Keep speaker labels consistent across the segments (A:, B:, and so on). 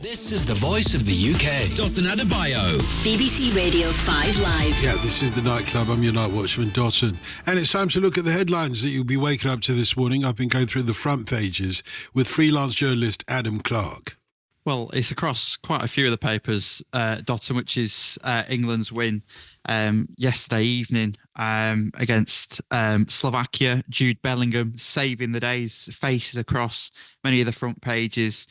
A: This is the voice of the UK. Dotun Adebayo.
B: BBC Radio 5 Live.
C: Yeah, this is the nightclub. I'm your night watchman, Dotun. And it's time to look at the headlines that you'll be waking up to this morning. I've been going through the front pages with freelance journalist Adam Clark.
D: Well, it's across quite a few of the papers, Dotun, which is England's win yesterday evening against Slovakia. Jude Bellingham saving the day's faces across many of the front pages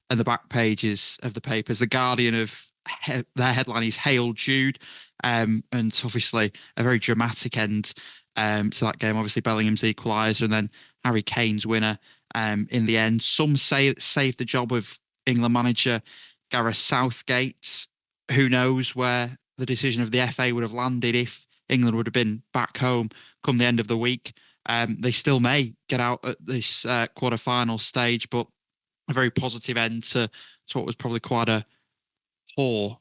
D: and the back pages of the papers. The Guardian their headline is Hail Jude, and obviously a very dramatic end to that game. Obviously Bellingham's equaliser and then Harry Kane's winner in the end. Some say it saved the job of England manager Gareth Southgate. Who knows where the decision of the FA would have landed if England would have been back home come the end of the week. They still may get out at this quarter-final stage, but a very positive end to what was probably quite a poor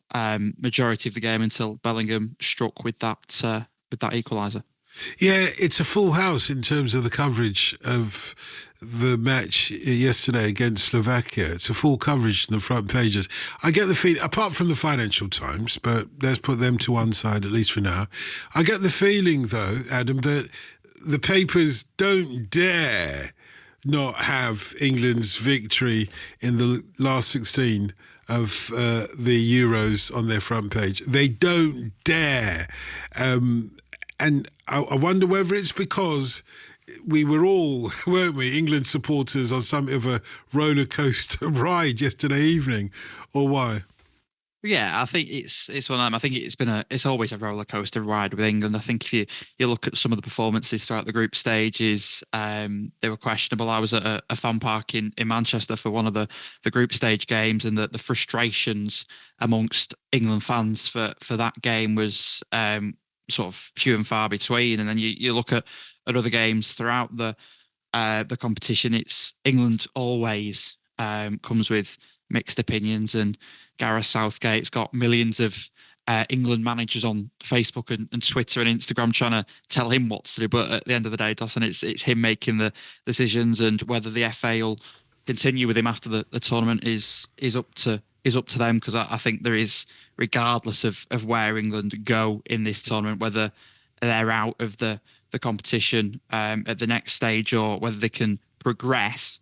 D: majority of the game until Bellingham struck with that equaliser.
C: Yeah, it's a full house in terms of the coverage of the match yesterday against Slovakia. It's a full coverage in the front pages. I get the feeling, apart from the Financial Times, but let's put them to one side, at least for now. I get the feeling, though, Adam, that the papers don't dare not have England's victory in the last 16 of the Euros on their front page. They don't dare. And I wonder whether it's because we were all, weren't we, England supporters on some of a roller coaster ride yesterday evening, or why?
D: Yeah, I think it's one of them. I think it's always a roller coaster ride with England. I think if you look at some of the performances throughout the group stages, they were questionable. I was at a fan park in Manchester for one of the group stage games, and the frustrations amongst England fans for that game was sort of few and far between. And then you look at other games throughout the competition. It's England always comes with mixed opinions, and Gareth Southgate's got millions of England managers on Facebook and Twitter and Instagram trying to tell him what to do. But at the end of the day, Dawson, it's him making the decisions, and whether the FA will continue with him after the tournament is up to them, because I think there is, regardless of where England go in this tournament, whether they're out of the competition at the next stage or whether they can progress,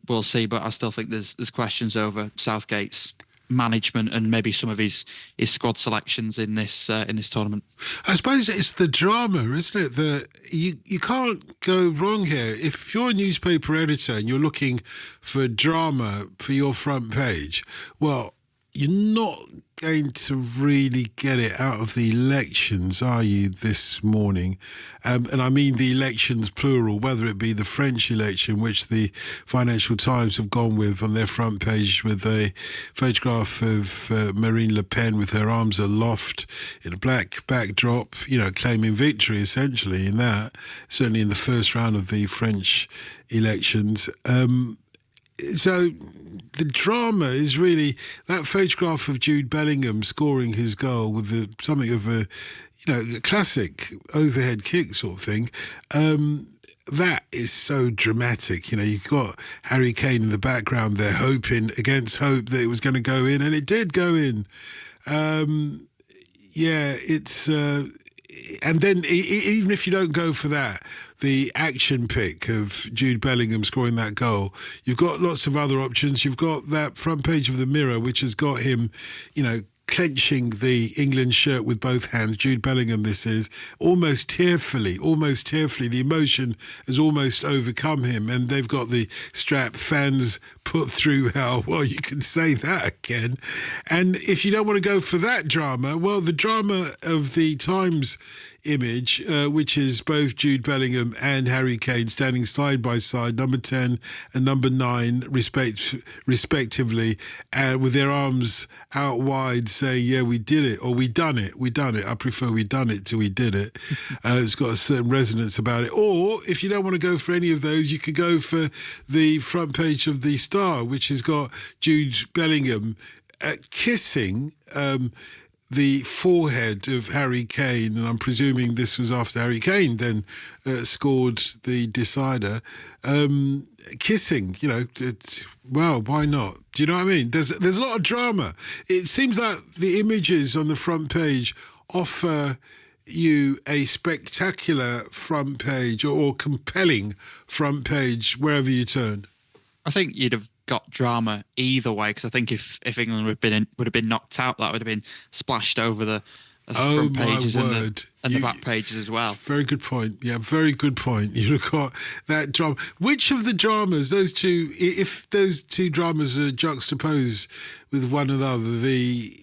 D: we'll see. But I still think there's questions over Southgate's management and maybe some of his squad selections in this tournament.
C: I suppose it's the drama, isn't it? That you can't go wrong here. If you're a newspaper editor and you're looking for drama for your front page, well, you're not going to really get it out of the elections, are you, this morning? And I mean the elections plural, whether it be the French election, which the Financial Times have gone with on their front page with a photograph of Marine Le Pen with her arms aloft in a black backdrop, claiming victory essentially in that, certainly in the first round of the French elections. So the drama is really that photograph of Jude Bellingham scoring his goal with something of a classic overhead kick sort of thing. That is so dramatic. You've got Harry Kane in the background there hoping against hope that it was going to go in, and it did go in. And then even if you don't go for that, the action pick of Jude Bellingham scoring that goal, you've got lots of other options. You've got that front page of the Mirror, which has got him, clenching the England shirt with both hands. Jude Bellingham, this is, almost tearfully. The emotion has almost overcome him, and they've got the strap, fans put through hell. Well, you can say that again. And if you don't want to go for that drama, well, the drama of the Times image, which is both Jude Bellingham and Harry Kane standing side by side, number 10 and number 9 respectively, with their arms out wide saying, yeah, we did it, or we done it. I prefer we done it to we did it. It's got a certain resonance about it. Or if you don't want to go for any of those, you could go for the front page of the Star, which has got Jude Bellingham kissing the forehead of Harry Kane, and I'm presuming this was after Harry Kane then scored the decider, kissing, well, why not? Do you know what I mean? There's a lot of drama. It seems like the images on the front page offer you a spectacular front page or compelling front page wherever you turn.
D: I think you'd have got drama either way, because I think if England would have been knocked out, that would have been splashed over the front pages and the back pages as well.
C: Very good point. Yeah, very good point. You'd have got that drama. Which of the dramas, those two, if those two dramas are juxtaposed with one another, the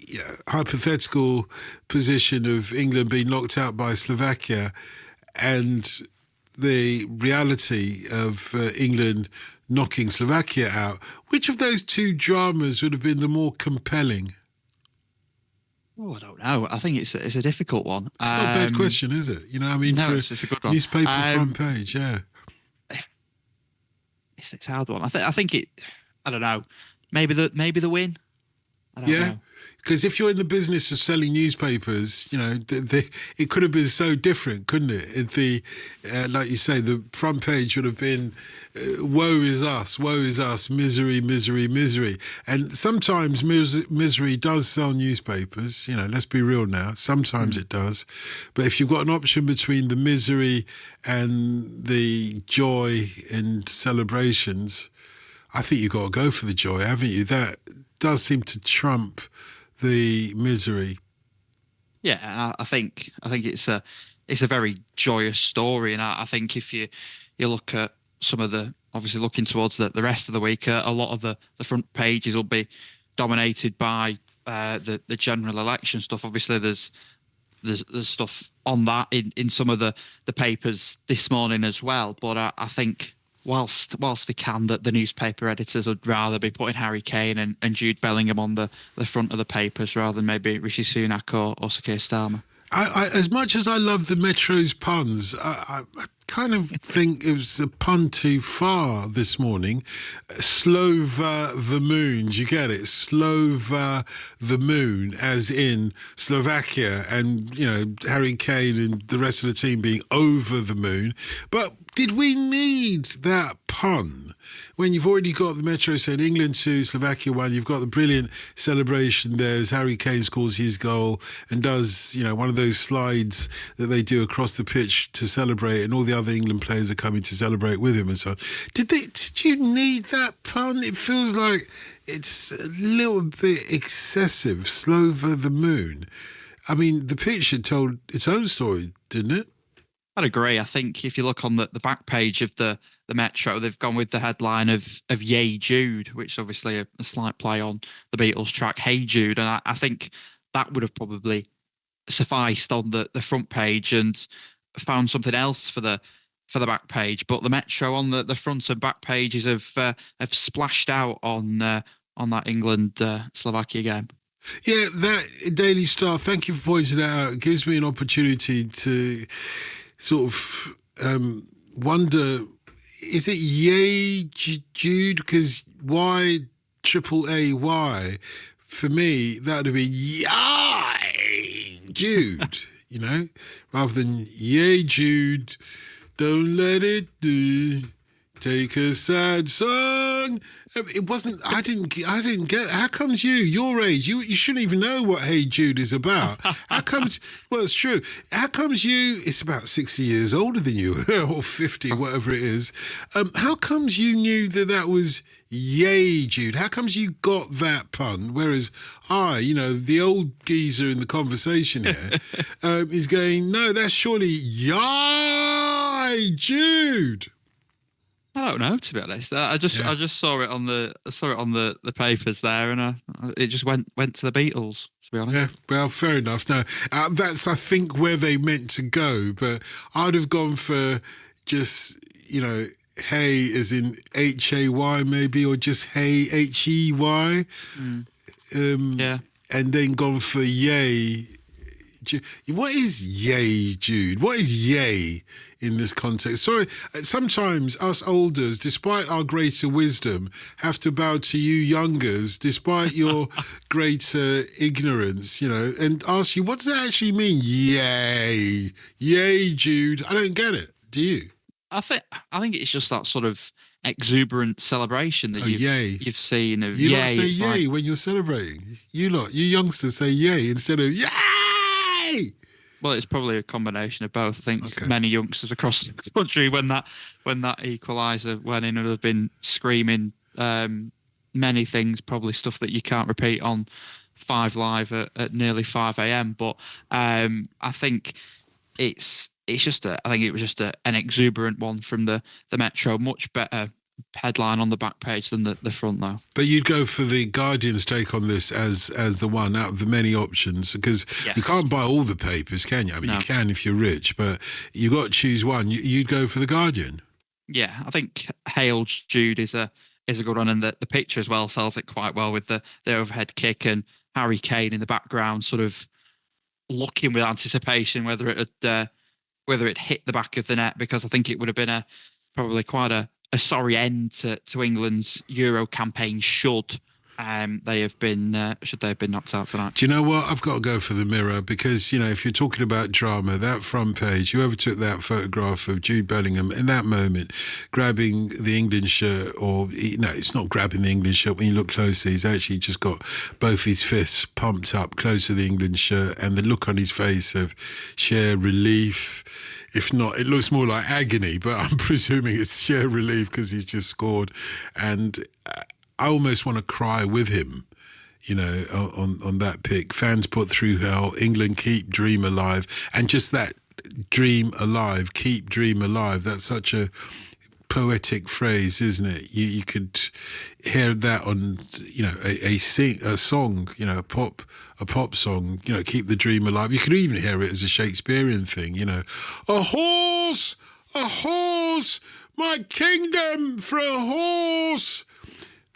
C: hypothetical position of England being knocked out by Slovakia and the reality of England knocking Slovakia out, which of those two dramas would have been the more compelling?
D: Oh, I don't know. I think it's a difficult one.
C: It's not a bad question, is it?
D: No, it's a good one.
C: Newspaper front page, yeah.
D: It's a hard one. I think it. I don't know. Maybe the win. I don't know.
C: Because if you're in the business of selling newspapers, it could have been so different, couldn't it? Like you say, the front page would have been, woe is us, misery, misery, misery. And sometimes misery does sell newspapers, let's be real now. Sometimes it does. But if you've got an option between the misery and the joy and celebrations, I think you've got to go for the joy, haven't you? That does seem to trump the misery.
D: Yeah, I think it's a very joyous story, and I think if you look at some of the, obviously looking towards the rest of the week, a lot of the front pages will be dominated by the general election stuff. Obviously, there's stuff on that in some of the papers this morning as well. But I think whilst they can, that the newspaper editors would rather be putting Harry Kane and Jude Bellingham on the front of the papers rather than maybe Rishi Sunak or Sir Keir Starmer.
C: I as much as I love the Metro's puns, I kind of think it was a pun too far this morning. Slova the moon, do you get it? Slova the moon, as in Slovakia, and Harry Kane and the rest of the team being over the moon. But did we need that pun when you've already got the Metro saying England 2, Slovakia 1? You've got the brilliant celebration there as Harry Kane scores his goal and does, one of those slides that they do across the pitch to celebrate, and all the other England players are coming to celebrate with him and so on. Did you need that pun? It feels like it's a little bit excessive. Slova the moon. I mean, the pitch had told its own story, didn't it?
D: I'd agree. I think if you look on the back page of the Metro, they've gone with the headline of Yay Jude, which is obviously a slight play on the Beatles track Hey Jude. And I think that would have probably sufficed on the front page and found something else for the back page. But the Metro on the front and back pages have splashed out on that England Slovakia game.
C: Yeah, that Daily Star, thank you for pointing that out. It gives me an opportunity to sort of wonder, is it Yay Jude? Because YAAY, for me, that would have been Yay Jude, rather than Yay Jude, don't let it do. Take a sad song. It wasn't. I didn't get. How comes your age? You shouldn't even know what Hey Jude is about. How comes? Well, it's true. How comes you? It's about 60 years older than you, or 50, whatever it is. How comes you knew that was Yay Jude? How comes you got that pun? Whereas the old geezer in the conversation here, is going, no, that's surely Yay Jude.
D: I don't know, to be honest. I just saw it on the papers there, and it just went to the Beatles, to be honest.
C: Yeah, well, fair enough. No, that's I think where they meant to go, but I'd have gone for just hey as in HAY maybe, or just hey HEY.
D: Yeah,
C: and then gone for Yay What is yay, Jude? What is yay in this context? Sorry, sometimes us olders, despite our greater wisdom, have to bow to you youngers, despite your greater ignorance, and ask you, what does that actually mean? Yay. Yay, Jude. I don't get it. Do you?
D: I think it's just that sort of exuberant celebration that you've seen of
C: You
D: yay.
C: lot say yay when you're celebrating. You youngsters say yay instead of yay.
D: Well, it's probably a combination of both. I think many youngsters across the country, when that equaliser went in, would have been screaming many things, probably stuff that you can't repeat on 5 Live at nearly 5 a.m. But I think it's just I think it was just an exuberant one from the Metro. Much better headline on the back page than the front, though.
C: But you'd go for the Guardian's take on this as the one out of the many options, because you can't buy all the papers, can you? I mean, you can if you're rich, but you got to choose one. You'd go for the Guardian.
D: Yeah, I think Hail Jude is a good one, and the picture as well sells it quite well with the overhead kick and Harry Kane in the background, sort of looking with anticipation whether it hit the back of the net, because I think it would have been probably quite a sorry end to England's Euro campaign should they have been knocked out tonight.
C: Do you know what? I've got to go for the Mirror, because if you're talking about drama, that front page, whoever took that photograph of Jude Bellingham in that moment grabbing the England shirt, or no, it's not grabbing the England shirt. When you look closely, he's actually just got both his fists pumped up close to the England shirt, and the look on his face of sheer relief. If not, it looks more like agony, but I'm presuming it's sheer relief because he's just scored. And I almost want to cry with him, on that pic. Fans put through hell, England keep dream alive. And just that, dream alive, keep dream alive. That's such a poetic phrase, isn't it? You could hear that on, a song, a pop song, keep the dream alive. You could even hear it as a Shakespearean thing, a horse, my kingdom for a horse.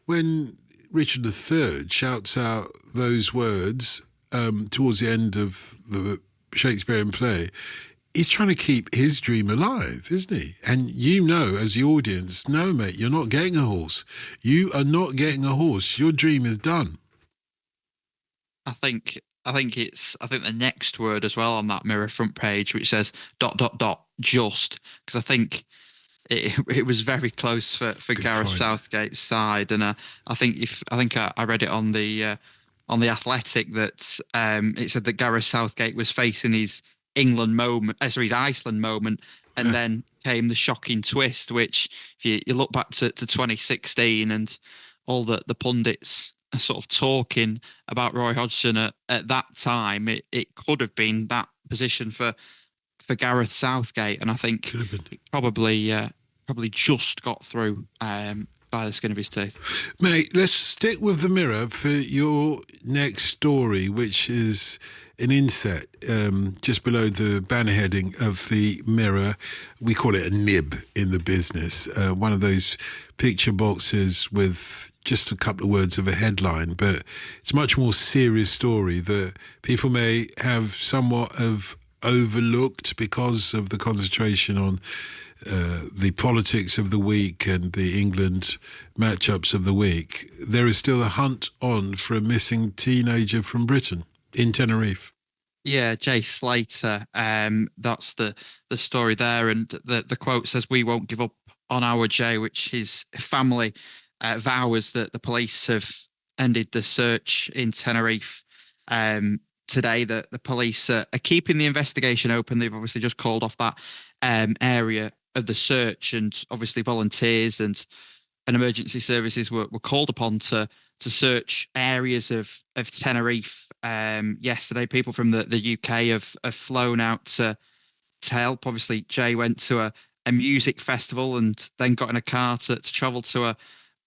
C: When Richard III shouts out those words towards the end of the Shakespearean play, he's trying to keep his dream alive, isn't he? And as the audience, no, mate, you're not getting a horse. You are not getting a horse. Your dream is done.
D: I think the next word as well on that Mirror front page, which says ... just, because I think it was very close for Gareth Southgate's side, and I read it on the Athletic that it said that Gareth Southgate was facing his England moment, his Iceland moment, and then came the shocking twist, which if you look back to 2016 and all the pundits are sort of talking about Roy Hodgson at that time, it could have been that position for Gareth Southgate, and I think it probably just got through by the skin of his teeth.
C: Mate, let's stick with the Mirror for your next story, which is an inset just below the banner heading of the Mirror. We call it a nib in the business. One of those picture boxes with just a couple of words of a headline, but it's a much more serious story that people may have somewhat of overlooked because of the concentration on the politics of the week and the England matchups of the week. There is still a hunt on for a missing teenager from Britain in Tenerife.
D: Yeah, Jay Slater. That's the story there, and the quote says, "We won't give up on our Jay," which his family vows that the police have ended the search in Tenerife. Today, the police are keeping the investigation open. They've obviously just called off that area of the search, and obviously volunteers and emergency services were called upon to search areas of Tenerife. Yesterday, people from the UK have flown out to help. Obviously, Jay went to a music festival and then got in a car to travel to a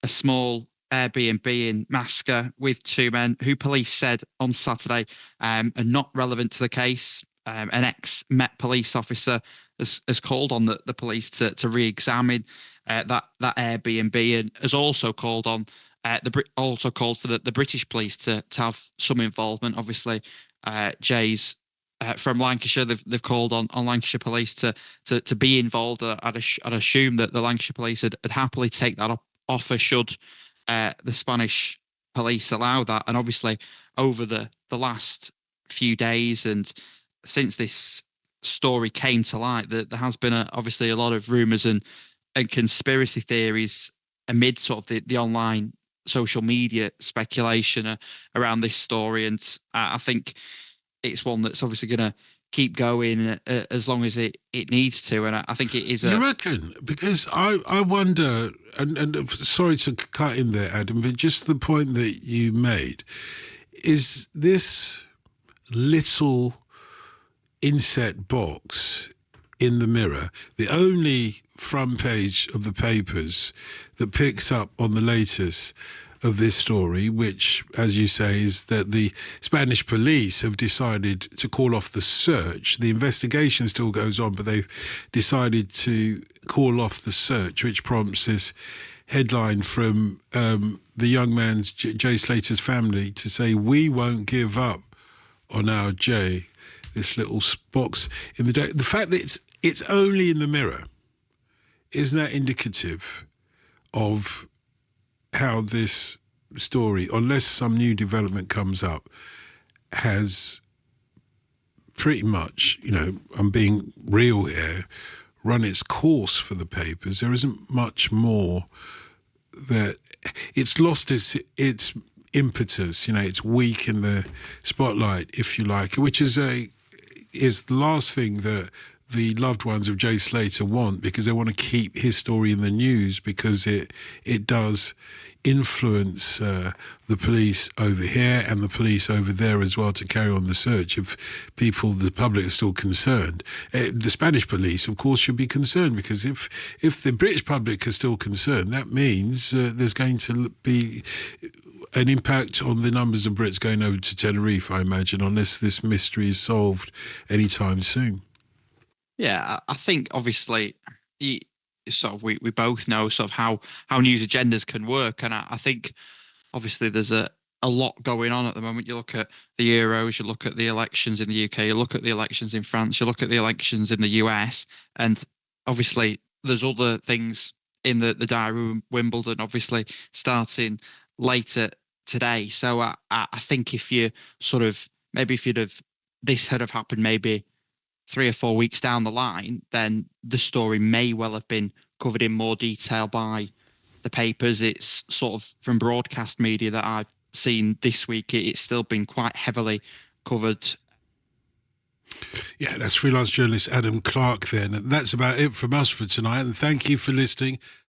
D: small Airbnb in Masca with 2 men who police said on Saturday are not relevant to the case. An ex-Met police officer has called on the police to re-examine that Airbnb, and has also called on called for the British police to have some involvement. Obviously, Jay's from Lancashire. They've called on Lancashire police to be involved. I'd assume that the Lancashire police would happily take that offer should the Spanish police allow that. And obviously, over the last few days and since this story came to light, that there has been obviously a lot of rumours and conspiracy theories amid sort of the online social media speculation around this story. And I think it's one that's obviously going to keep going as long as it needs to. And I think it is
C: You reckon? Because I wonder, and sorry to cut in there, Adam, but just the point that you made, is this little inset box in the Mirror the only front page of the papers that picks up on the latest of this story, which, as you say, is that the Spanish police have decided to call off the search. The investigation still goes on, but they've decided to call off the search, which prompts this headline from the young man's, Jay Slater's family, to say, "We won't give up on our Jay." This little box in the day. The fact that it's only in the Mirror, isn't that indicative of how this story, unless some new development comes up, has pretty much, I'm being real here, run its course for the papers? There isn't much more that it's lost its impetus. It's weak in the spotlight, if you like, which is the last thing that the loved ones of Jay Slater want, because they want to keep his story in the news, because it does influence the police over here and the police over there as well to carry on the search. If the public are still concerned, the Spanish police, of course, should be concerned, because if the British public are still concerned, that means there's going to be an impact on the numbers of Brits going over to Tenerife, I imagine, unless this mystery is solved anytime soon.
D: Yeah, I think obviously we both know sort of how news agendas can work, and I think obviously there's a lot going on at the moment. You look at the Euros, you look at the elections in the UK, you look at the elections in France, you look at the elections in the US, and obviously there's other things in the diary. Wimbledon obviously starting later today. So I think if you this had have happened maybe 3 or 4 weeks down the line, then the story may well have been covered in more detail by the papers. It's sort of from broadcast media that I've seen this week, it's still been quite heavily covered.
C: Yeah, that's freelance journalist Adam Clark then. And that's about it from us for tonight. And thank you for listening.